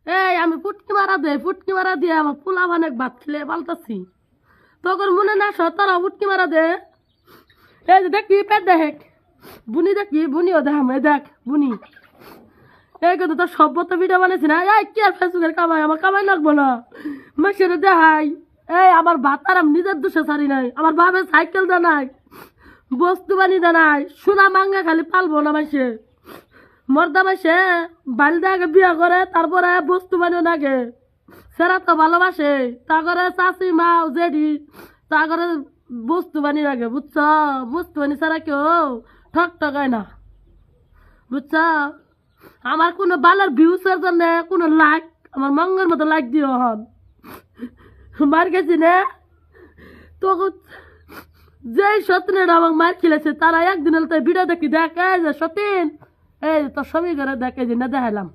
এই আমি ফুটকি মারা দিয়ে আমার পোলা অনেক ভাত খেলে পাল্টাছি তখন মনে না সতারা ফুটকি মারা দে এই যে দেখি পেট দেখ বুনি দেখি বুনিও দেখ আমি দেখ বুনি এই কিন্তু তোর সভ্যতা ভিডিও বানাইছি না এই কি আর ফেসবুকের কামাই আমার কামাই লাগবো না মেসেরে দেখাই এই আমার ভাত আর আমি নিজের দোষে ছাড়ি নাই আমার বাবার সাইকেল দে নাই বস্তু বানি দে নাই সোনা মাঙ্গা খালি পালবো না মাসে মর্দা মাসে বালিদা আগে বিয়া করে তারপরে বস্তু বানিয়ে নাগে সেরা তো ভালোবাসে তা করে চাষি মা জেডি তা করে বস্তু বানিয়ে রাখে বুঝছ বস্তু বানি ছাড়া কেউ ঠক ঠকায় না বুঝছ আমার কোনো বালার ভিউসের জন্য কোনো লাইক আমার মঙ্গের মতো লাইক দিও হন মার গেছি না তখন যেই সতীনের আমাকে মার খেলেছে তারা একদিন ভিডিও দেখি দেখে যে সতীন এই তোর সবই করে দেখে যে না দেখালাম